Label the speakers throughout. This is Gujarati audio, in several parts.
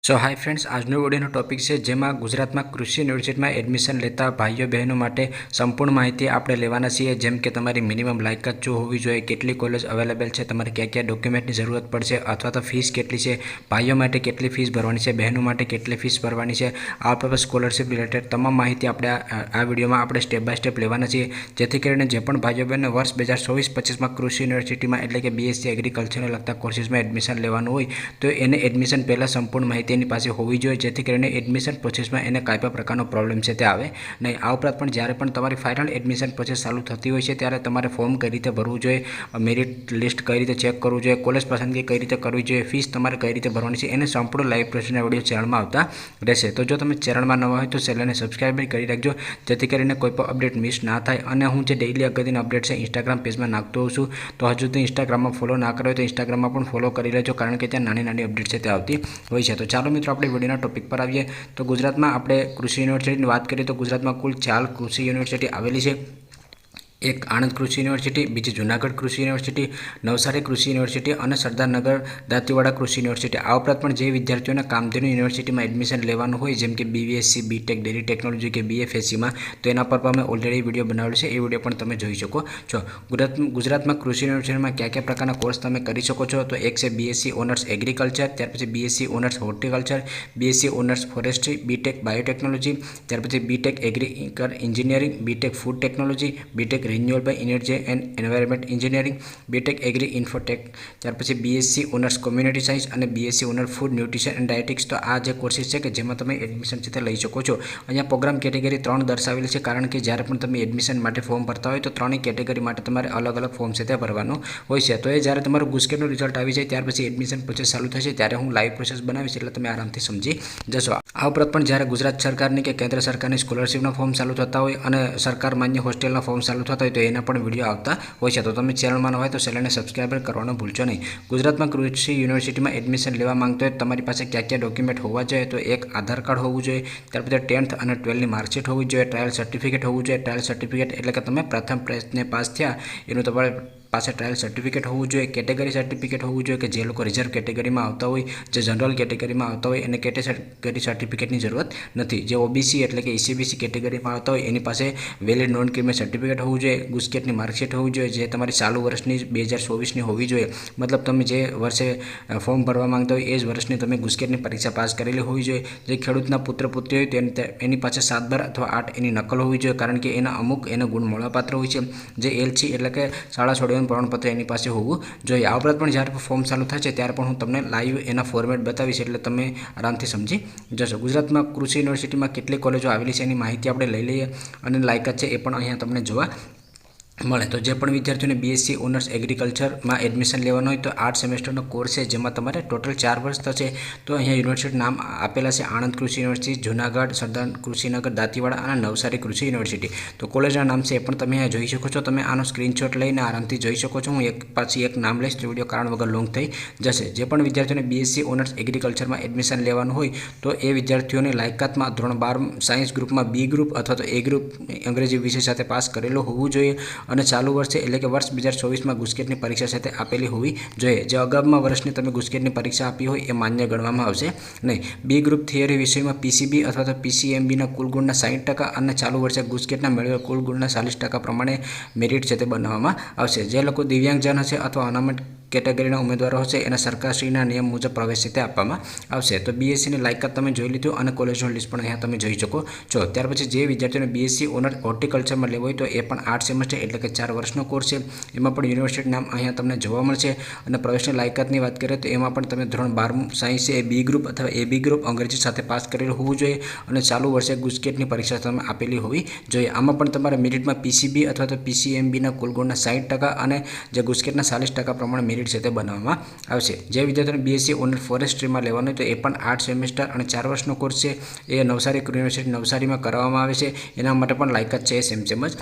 Speaker 1: सो हाय फ्रेंड्स, આજનો વિડિયોનો ટોપિક છે જેમાં ગુજરાતમાં કૃષિ યુનિવર્સિટીમાં એડમિશન લેતા ભાઈઓ બહેનો માટે સંપૂર્ણ માહિતી આપણે લેવાના છીએ। જેમ કે તમારી મિનિમમ લાયકાત જો હોવી જોઈએ, કેટલી કોલેજ અવેલેબલ છે, તમારે કયા કયા ડોક્યુમેન્ટની જરૂરત પડશે, અથવા તો ફીસ કેટલી છે, ભાઈઓ માટે કેટલી ફીસ ભરવાની છે, બહેનો માટે કેટલી ફીસ ભરવાની છે, આ પર સ્કોલરશિપ રિલેટેડ તમામ માહિતી આપણે આ વિડીયોમાં આપણે સ્ટેપ બાય સ્ટેપ લેવાના છીએ। જેથી કરીને જે પણ ભાઈઓ બહેનો વર્ષ 2024-25માં કૃષિ યુનિવર્સિટીમાં એટલે કે બીએસસી એગ્રીકલ્ચરને લગતા કોર્સિસમાં એડમિશન લેવાનું હોય તો એને એડમિશન પહેલાં સંપૂર્ણ માહિતી એની પાસે હોવી જોઈએ, જેથી કરીને એડમિશન પ્રોસેસમાં એને કાંઈ પણ પ્રકારનો પ્રોબ્લેમ છે તે આવે નહીં। આ ઉપરાંત પણ જ્યારે પણ તમારી ફાઇનલ એડમિશન પ્રોસેસ ચાલુ થતી હોય છે ત્યારે તમારે ફોર્મ કઈ રીતે ભરવું જોઈએ, મેરિટ લિસ્ટ કઈ રીતે ચેક કરવું જોઈએ, કોલેજ પસંદગી કઈ રીતે કરવી જોઈએ, ફીસ તમારે કઈ રીતે ભરવાની છે, એને સંપૂર્ણ લાઈવ પ્રોસેસના વિડીયો ચેનલમાં આવતા રહેશે। તો જો તમે ચેનલમાં નવા હોય તો ચેનલને સબસ્ક્રાઈબ કરી રાખજો, જેથી કરીને કોઈ પણ અપડેટ મિસ ના થાય। અને હું જે ડેઇલી અગત્યની અપડેટ છે ઇન્સ્ટાગ્રામ પેજમાં નાખતો હોઉં છું, તો હજુ સુધી ઇન્સ્ટાગ્રામમાં ફોલો ના કર્યો તો ઇન્સ્ટાગ્રામમાં પણ ફોલો કરી લેજો, કારણ કે ત્યાં નાની નાની અપડેટ છે તે આવતી હોય છે। તો ચાલો મિત્રો આપણે વિડીયોના ટોપિક પર આવીએ। તો ગુજરાતમાં આપણે કૃષિ યુનિવર્સિટીની વાત કરીએ તો ગુજરાતમાં કુલ 4 કૃષિ યુનિવર્સિટી આવેલી છે। એક આણંદ કૃષિ યુનિવર્સિટી, બીજી જૂનાગઢ કૃષિ યુનિવર્સિટી, નવસારી કૃષિ યુનિવર્સિટી અને સરદારનગર દાંતીવાડા કૃષિ યુનિવર્સિટી। આ ઉપરાંત પણ જે વિદ્યાર્થીઓને કામધેનુ યુનિવર્સિટીમાં એડમિશન લેવાનું હોય, જેમ કે બીવીએસસી, બીટેક, ડેરી ટેકનોલોજી કે બીએફએસસીમાં, તો એના પર પણ મેં ઓલરેડી વિડીયો બનાવેલો છે, એ વિડીયો પણ તમે જોઈ શકો છો। ગુજરાતમાં કૃષિ યુનિવર્સિટીમાં કયા કયા પ્રકારના કોર્સ તમે કરી શકો છો, તો એક છે બીએસસી ઓનર્સ એગ્રીકલ્ચર, ત્યાર પછી BSc honours horticulture, BSc honours forestry, BTech biotechnology, ત્યાર પછી BTech agriculture engineering, BTech food technology, BTech renewable energy and environment engineering, BTech agri infotech, ત્યાર પછી બીએસસી ઓનર્સ કોમ્યુનિટી સાયન્સ અને BSc honours food nutrition and dietetics. તો આ જે કોર્સિસ છે કે જેમાં તમે એડમિશન છે તે લઈ શકો છો। અહીંયા પ્રોગ્રામ કેટેગરી 3 દર્શાવેલી છે, કારણ કે જ્યારે પણ તમે એડમિશન માટે ફોર્મ ભરતા હોય તો ત્રણેય કેટેગરી માટે તમારે અલગ અલગ ફોર્મ છે તે ભરવાનું હોય છે। તો એ જ્યારે તમારું ગુસ્કેટનું રિઝલ્ટ આવી જાય ત્યાર પછી એડમિશન પ્રોસેસ ચાલુ થશે, ત્યારે હું લાઈવ પ્રોસેસ બનાવીશ, એટલે તમે આરામથી સમજી જશો। આ ઉપરાંત પણ જ્યારે ગુજરાત સરકારની કે કેન્દ્ર સરકારની સ્કોલરશિપના ફોર્મ ચાલુ થતા હોય અને સરકાર માન્ય હોસ્ટેલના ફોર્મ ચાલુ થતા હોય તો એના પણ વિડીયો આવતા હોય છે। તો તમે ચેનલમાં ન હોય તો ચેનલને સબસ્ક્રાઈબ કરવાનું ભૂલશો નહીં। ગુજરાતમાં કૃષિ યુનિવર્સિટીમાં એડમિશન લેવા માંગતો હોય તમારી પાસે કયા કયા ડોક્યુમેન્ટ હોવા જોઈએ, તો એક આધાર કાર્ડ હોવું જોઈએ, ત્યાર પછી 10th અને 12ની માર્કશીટ હોવી જોઈએ, ટ્રાયલ સર્ટિફિકેટ હોવું જોઈએ। ટ્રાયલ સર્ટિફિકેટ એટલે કે તમે પ્રથમ પ્રયત્ને પાસ થયા એનું તમારે પાસે ટ્રાયલ સર્ટિફિકેટ હોવું જોઈએ। કેટેગરી સર્ટિફિકેટ હોવું જોઈએ, કે જે લોકો રિઝર્વ કેટેગરીમાં આવતા હોય, જે જનરલ કેટેગરીમાં આવતા હોય એને કેટેગરી સર્ટિફિકેટની જરૂરત નથી। જે ઓબીસી એટલે કે ઈસીબીસી કેટેગરીમાં આવતા હોય એની પાસે વેલિડ નોન ક્રિમિનલ સર્ટિફિકેટ હોવું જોઈએ, ગુસ્કેટની માર્કશીટ હોવી જોઈએ, જે તમારી ચાલુ વર્ષની 2024ની હોવી જોઈએ, મતલબ તમે જે વર્ષે ફોર્મ ભરવા માંગતા હોય એ જ વર્ષની તમે ગુસ્કેટની પરીક્ષા પાસ કરેલી હોવી જોઈએ। જે ખેડૂતના પુત્ર પુત્રી હોય એની પાસે 7, 12 અથવા 8 એની નકલ હોવી જોઈએ, કારણ કે એના અમુક એના ગુણ મળવાપાત્ર હોય છે। જે એલસી એટલે કે શાળા છોડવાનું પ્રમાણપત્ર એની પાસે હોવું જોઈએ। આ ઉપરાંત પણ જ્યારે ફોર્મ ચાલુ થશે ત્યારે પણ હું તમને લાઈવ એના ફોર્મેટ બતાવીશ, એટલે તમે આરામથી સમજી જશો। ગુજરાતમાં કૃષિ યુનિવર્સિટીમાં કેટલી કોલેજો આવેલી છે એની માહિતી આપણે લઈ લઈએ, અને લાયકાત છે એ પણ અહીંયા તમને જોવા મળે। તો જે પણ વિદ્યાર્થીઓને બીએસસી ઓનર્સ એગ્રીકલ્ચરમાં એડમિશન લેવાનું હોય તો 8 સેમેસ્ટરનો કોર્સ છે, જેમાં તમારે ટોટલ 4 વર્ષ થશે। તો અહીંયા યુનિવર્સિટી નામ આપેલા છે: આણંદ કૃષિ યુનિવર્સિટી, જૂનાગઢ, સરદાર કૃષિનગર દાંતીવાડા અને નવસારી કૃષિ યુનિવર્સિટી। તો કોલેજના નામ છે એ પણ તમે અહીંયા જોઈ શકો છો। તમે આનો સ્ક્રીનશોટ લઈને આરામથી જોઈ શકો છો। હું એક પછી એક નામ લઈશ તો વિડીયો કારણ વગર લોંગ થઈ જશે। જે પણ વિદ્યાર્થીઓને બીએસસી ઓનર્સ એગ્રીકલ્ચરમાં એડમિશન લેવાનું હોય તો એ વિદ્યાર્થીઓની લાયકાતમાં ધોરણ 12 સાયન્સ ગ્રુપમાં બી ગ્રુપ અથવા તો એ ગ્રુપ અંગ્રેજી વિષય સાથે પાસ કરેલો હોવું જોઈએ, અને ચાલુ વર્ષે એટલે કે વર્ષ 2024માં ગુસ્કેટની પરીક્ષા સાથે આપેલી હોવી જોઈએ। જે અગાઉના વર્ષની તમે ગુસ્કેટની પરીક્ષા આપી હોય એ માન્ય ગણવામાં આવશે નહીં। બી ગ્રુપ થિયરી વિષયમાં પીસીબી અથવા તો પીસીએમબીના કુલ ગુણના 60% અને ચાલુ વર્ષે ગુસ્કેટના મેળવેલ કુલ ગુણના 40% પ્રમાણે મેરિટ છે તે બનાવવામાં આવશે। જે લોકો દિવ્યાંગજન હશે અથવા અનામત કેટેગરીના ઉમેદવારો હશે એને સરકારશ્રીના નિયમ મુજબ પ્રવેશ છે તે આપવામાં આવશે। તો બીએસસીની લાયકાત તમે જોઈ લીધું, અને કોલેજનું લિસ્ટ પણ અહીંયા તમે જોઈ શકો છો। ત્યાર પછી જે વિદ્યાર્થીઓને બીએસસી ઓનર્સ હોર્ટિકલ્ચરમાં લેવું હોય તો એ પણ 8 સેમેસ્ટર એટલે કે 4 વર્ષનો કોર્સ છે। એમાં પણ યુનિવર્સિટી નામ અહીંયા તમને જોવા મળશે। અને પ્રવેશની લાયકાતની વાત કરીએ તો એમાં પણ તમે ધોરણ 12 સાયન્સ એ બી ગ્રુપ અથવા એ બી ગ્રુપ અંગ્રેજી સાથે પાસ કરેલું હોવું જોઈએ, અને ચાલુ વર્ષે ગુસ્કેટની પરીક્ષા તમે આપેલી હોવી જોઈએ। આમાં પણ તમારા મેરિટમાં પીસીબી અથવા તો પીસીએમબીના કુલ ગુણના 60% અને જે ગુસ્કેટના 40% પ્રમાણે મેરિટ છે તે બનાવવામાં આવશે। જે વિદ્યાર્થીઓને બીએસસી ઓનર્સ ફોરેસ્ટ્રીમાં લેવાનું હોય તો એ પણ 8 સેમેસ્ટર અને 4 વર્ષનો કોર્સ છે। એ નવસારી યુનિવર્સિટી નવસારીમાં કરવામાં આવે છે। એના માટે પણ લાયકાત છે એ સેમ જ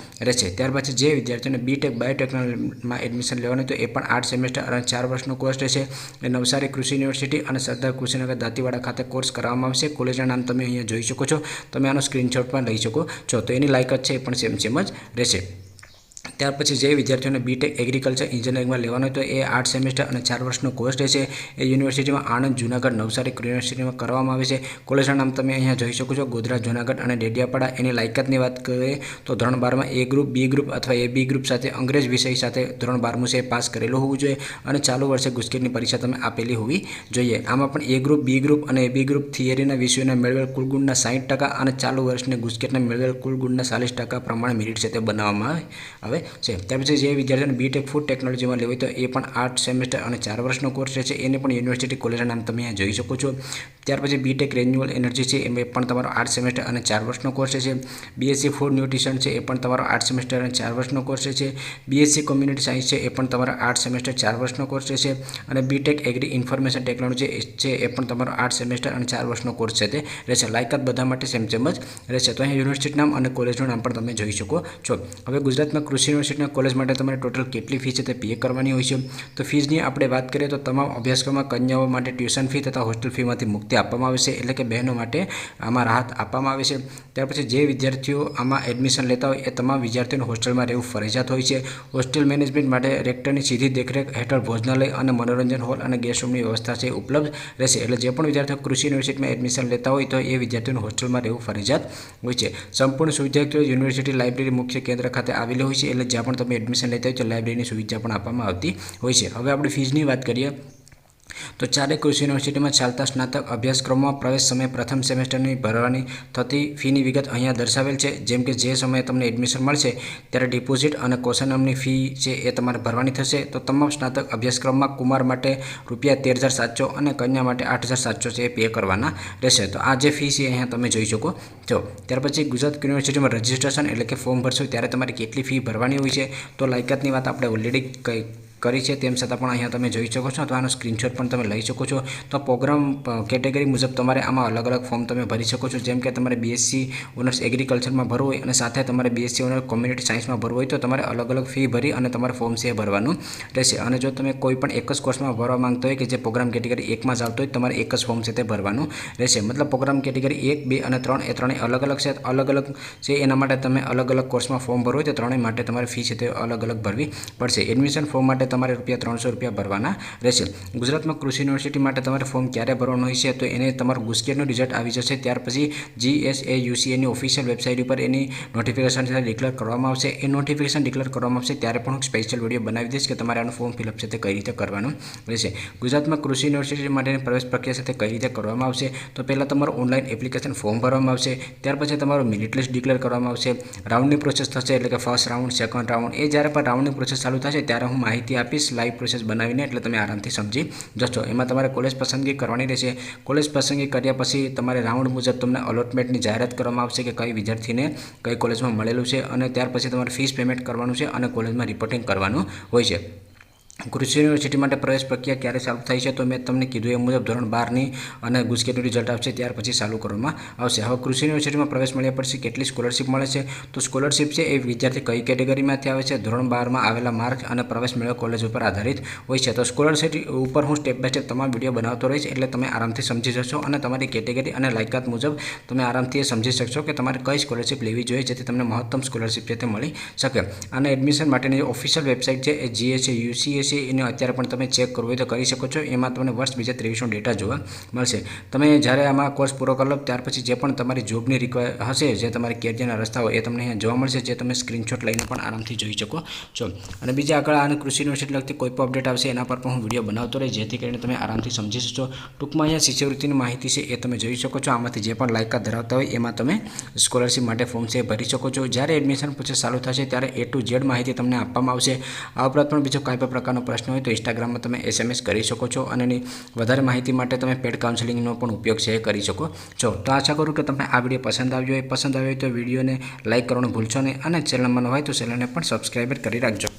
Speaker 1: રહેશે। ત્યાર પછી જે વિદ્યાર્થીઓને બીટેક બાયોટેકનોલોજીમાં એડમિશન લેવાનું તો એ પણ 8 સેમેસ્ટર અને 4 વર્ષનો કોર્સ રહેશે। એ નવસારી કૃષિ યુનિવર્સિટી અને સરદાર કૃષિનગર દાંતીવાડા ખાતે કોર્સ કરવામાં આવશે। કોલેજના નામ તમે અહીંયા જોઈ શકો છો। તમે આનો સ્ક્રીનશોટ પણ લઈ શકો છો। તો એની લાયકાત છે એ પણ સેમ જ રહેશે। ત્યાર પછી જે વિદ્યાર્થીઓને બીટેક એગ્રીકલ્ચર એન્જિનિયરિંગમાં લેવાનો હોય તો એ 8 સેમેસ્ટર અને 4 વર્ષનો કોર્સ રહેશે। એ યુનિવર્સિટીમાં આણંદ, જૂનાગઢ, નવસારી યુનિવર્સિટીમાં કરવામાં આવે છે। કોલેજના નામ તમે અહીંયા જોઈ શકો છો, ગોધરા, જૂનાગઢ અને ડેડિયાપાડા। એની લાયકાતની વાત કરીએ તો ધોરણ 12માં એ ગ્રુપ, બી ગ્રુપ અથવા એ બી ગ્રુપ સાથે અંગ્રેજી વિષય સાથે ધોરણ 12મું છે પાસ કરેલું હોવું જોઈએ અને ચાલુ વર્ષે ગુસ્કેટની પરીક્ષા તમે આપેલી હોવી જોઈએ। આમાં પણ એ ગ્રુપ, બી ગ્રુપ અને એ બી ગ્રુપ થિયરીના વિષયોના મેળવેલ કુલ ગુણના 60% અને ચાલુ વર્ષની ગુસ્કેટના મેળવેલ કુલ ગુણના 40% પ્રમાણે મેરિટ છે તે બનાવવામાં આવે છે। ત્યાર પછી જે વિદ્યાર્થીઓને બીટેક ફૂડ ટેકનોલોજીમાં લેવું હોય તો એ પણ 8 સેમેસ્ટર અને 4 વર્ષનો કોર્સ રહેશે। એને પણ યુનિવર્સિટી કોલેજના નામ તમે અહીંયા જોઈ શકો છો। ત્યાર પછી બીટેક રિન્યુઅલ એનર્જી છે, એમાં પણ તમારો 8 સેમેસ્ટર અને 4 વર્ષનો કોર્સ છે। બીએસસી ફૂડ ન્યુટ્રિશન છે, એ પણ તમારો 8 સેમેસ્ટર અને 4 વર્ષનો કોર્સ છે। બીએસસી કોમ્યુનિટી સાયન્સ છે, એ પણ તમારો 8 સેમેસ્ટર 4 વર્ષનો કોર્સ છે। અને બીટેક એગ્રી ઇન્ફોર્મેશન ટેકનોલોજી છે, એ પણ તમારો 8 સેમેસ્ટર અને 4 વર્ષનો કોર્સ છે તે રહેશે। લાયકાત બધા માટે સેમ જ રહેશે। તો અહીંયા યુનિવર્સિટી નામ અને કોલેજનું નામ પણ તમે જોઈ શકો છો। હવે ગુજરાતમાં કૃષિ યુનિવર્સિટીના કોલેજ માટે તમારે ટોટલ કેટલી ફી છે તે પે કરવાની હોય છે? તો ફીઝની આપણે વાત કરીએ તો તમામ અભ્યાસક્રમમાં કન્યાઓ માટે ટ્યુશન ફી તથા હોસ્ટેલ ફીમાંથી મુક્તિ આપવામાં આવે છે, એટલે કે બહેનો માટે આમાં રાહત આપવામાં આવે છે। ત્યાર પછી જે વિદ્યાર્થીઓ આમાં એડમિશન લેતા હોય એ તમામ વિદ્યાર્થીઓને હોસ્ટેલમાં રહેવું ફરજિયાત હોય છે। હોસ્ટેલ મેનેજમેન્ટ માટે રેક્ટરની સીધી દેખરેખ હેઠળ ભોજનાલય અને મનોરંજન હોલ અને ગેસ્ટ રૂમની વ્યવસ્થા છે ઉપલબ્ધ રહેશે। એટલે જે પણ વિદ્યાર્થીઓ કૃષિ યુનિવર્સિટીમાં એડમિશન લેતા હોય તો એ વિદ્યાર્થીઓને હોસ્ટેલમાં રહેવું ફરજિયાત હોય છે। સંપૂર્ણ સુવિધાઓ યુનિવર્સિટી લાઇબ્રેરી મુખ્ય કેન્દ્ર ખાતે આવેલી હોય છે, એટલે જ્યાં પણ તમે એડમિશન લેતા હોય તો લાઇબ્રેરીની સુવિધા પણ આપવામાં આવતી હોય છે। હવે આપણે ફીઝની વાત કરીએ તો ચારે કૃષિ યુનિવર્સિટીમાં ચાલતા સ્નાતક અભ્યાસક્રમમાં પ્રવેશ સમયે પ્રથમ સેમેસ્ટરની ભરવાની થતી ફીની વિગત અહીંયા દર્શાવેલ છે। જેમ કે જે સમયે તમને એડમિશન મળશે ત્યારે ડિપોઝિટ અને કોશનમની ફી છે એ તમારે ભરવાની થશે। તો તમામ સ્નાતક અભ્યાસક્રમમાં કુમાર માટે ₹13,700 અને કન્યા માટે ₹8,700 છે એ પે કરવાના રહેશે। તો આ જે ફી છે અહીંયા તમે જોઈ શકો છો। ત્યાર પછી ગુજરાત યુનિવર્સિટીમાં રજિસ્ટ્રેશન એટલે કે ફોર્મ ભરશો ત્યારે તમારે કેટલી ફી ભરવાની હોય છે? તો લાયકાતની વાત આપણે ઓલરેડી કરી છે, તેમ છતાં પણ અહીંયા તમે જોઈ શકો છો, તો આનો સ્ક્રીનશોટ પણ તમે લઈ શકો છો। તો પ્રોગ્રામ કેટેગરી મુજબ તમારે આમાં અલગ અલગ ફોર્મ તમે ભરી શકો છો। જેમ કે તમારે બીએસસી ઓનર્સ એગ્રીકલ્ચરમાં ભરવું હોય અને સાથે તમારે બીએસસી ઓનર્સ કોમ્યુનિટી સાયન્સમાં ભરવું હોય તો તમારે અલગ અલગ ફી ભરી અને તમારે ફોર્મ છે ભરવાનું રહેશે। અને જો તમે કોઈ પણ એક જ કોર્સમાં ભરવા માંગતો હોય કે જે પ્રોગ્રામ કેટેગરી 1માં જ આવતો હોય તમારે એક જ ફોર્મ છે તે ભરવાનું રહેશે। મતલબ પ્રોગ્રામ કેટેગરી 1, 2 અને 3 એ ત્રણેય અલગ અલગ છે, અલગ અલગ છે એના માટે તમે અલગ અલગ કોર્સમાં ફોર્મ ભરવું હોય તો ત્રણેય માટે તમારે ફી છે તે અલગ અલગ ભરવી પડશે। એડમિશન ફોર્મ માટે તમારે ₹300 ભરવાના રહેશે। ગુજરાતમાં કૃષિ યુનિવર્સિટી માટે તમારે ફોર્મ ક્યારે ભરવાનું હોય છે? તો એને તમારું ગુસ્કેટનું રિઝલ્ટ આવી જશે ત્યાર પછી GSAUCAની ઓફિશિયલ વેબસાઇટ ઉપર એની નોટિફિકેશન ડિક્લેર કરવામાં આવશે। એ નોટિફિકેશન ડિક્લેર કરવામાં આવશે ત્યારે પણ હું સ્પેશિયલ વિડીયો બનાવી દઈશ કે તમારે આનું ફોર્મ ફિલઅપ છે તે કઈ રીતે કરવાનું રહેશે। ગુજરાતમાં કૃષિ યુનિવર્સિટી માટેની પ્રવેશ પ્રક્રિયા છે તે કઈ રીતે કરવામાં આવશે? તો પહેલાં તમારું ઓનલાઈન એપ્લિકેશન ફોર્મ ભરવામાં આવશે, ત્યાર પછી તમારું મેરિટ લિસ્ટ ડિક્લેર કરવામાં આવશે, રાઉન્ડની પ્રોસેસ થશે, એટલે કે ફર્સ્ટ રાઉન્ડ, સેકન્ડ રાઉન્ડ। એ જ્યારે પણ રાઉન્ડની પ્રોસેસ ચાલુ થશે ત્યારે હું માહિતી આપીશ લાઈવ પ્રોસેસ બનાવીને, એટલે તમે આરામથી સમજી જશો। એમાં તમારે કોલેજ પસંદગી કરવાની રહેશે। કોલેજ પસંદગી કર્યા પછી તમારે રાઉન્ડ મુજબ તમને અલોટમેન્ટની જાહેરાત કરવામાં આવશે કે કઈ વિદ્યાર્થીને કઈ કોલેજમાં મળેલું છે, અને ત્યાર પછી તમારે ફીસ પેમેન્ટ કરવાનું છે અને કોલેજમાં રિપોર્ટિંગ કરવાનું હોય છે। કૃષિ યુનિવર્સિટી માટે પ્રવેશ પ્રક્રિયા ક્યારે ચાલુ થાય છે? તો મેં તમને કીધું એ મુજબ ધોરણ 12ની અને ગુસ્કેટનું રિઝલ્ટ આવશે ત્યાર પછી ચાલુ કરવામાં આવશે। હવે કૃષિ યુનિવર્સિટીમાં પ્રવેશ મળ્યા પછી કેટલી સ્કોલરશિપ મળે છે? તો સ્કોલરશિપ છે એ વિદ્યાર્થી કઈ કેટેગરીમાંથી આવે છે, ધોરણ 12માં આવેલા માર્ક અને પ્રવેશ મેળવેલ કોલેજ ઉપર આધારિત હોય છે। તો સ્કોલરશિપ ઉપર હું સ્ટેપ બાય સ્ટેપ તમામ વિડીયો બનાવતો રહીશ, એટલે તમે આરામથી સમજી જશો અને તમારી કેટેગરી અને લાયકાત મુજબ તમે આરામથી સમજી શકશો કે તમારે કઈ સ્કોલરશિપ લેવી જોઈએ જેથી તમને મહત્તમ સ્કોલરશિપ છે તે મળી શકે। અને એડમિશન માટેની ઓફિશિયલ વેબસાઇટ છે એ GSAUCA છે, એને અત્યારે પણ તમે ચેક કરવું હોય તો કરી શકો છો। એમાં તમને વર્ષ 2023નો ડેટા જોવા મળશે। તમે જ્યારે આમાં કોર્સ પૂરો કરી લો ત્યાર પછી જે પણ તમારી જોબની રિક્વાયર હશે, જે તમારી કેરિયરના રસ્તાઓ એ તમને અહીંયા જોવા મળશે, જે તમે સ્ક્રીનશોટ લઈને પણ આરામથી જોઈ શકો છો। અને બીજા આગળ આને કૃષિ યુનિવર્સિટી લગતી કોઈ પણ અપડેટ આવશે એના પર પણ હું વિડીયો બનાવતો રહીશ, જેથી કરીને તમે આરામથી સમજી શકશો। ટૂંકમાં અહીંયા શિષ્યવૃત્તિની માહિતી છે એ તમે જોઈ શકો છો। આમાંથી જે પણ લાયકાત ધરાવતા હોય એમાં તમે સ્કોલરશિપ માટે ફોર્મ છે ભરી શકો છો। જ્યારે એડમિશન પ્રોસેસ ચાલુ થશે ત્યારે A to Z માહિતી તમને આપવામાં આવશે। આ ઉપરાંત પણ બીજો કોઈ પણ પ્રકારનો પ્રશ્ન હોય તો ઇન્સ્ટાગ્રામમાં તમે SMS કરી શકો છો, અને એની વધારે માહિતી માટે તમે પેડ કાઉન્સેલિંગનો પણ ઉપયોગ છે કરી શકો છો। તો આશા કરું કે તમને આ વિડીયો પસંદ આવ્યો હોય તો વિડીયોને લાઇક કરવાનું ભૂલશો નહીં, અને ચેનલમાં ન હોય તો ચેનલને પણ સબસ્ક્રાઈબ કરી રાખજો।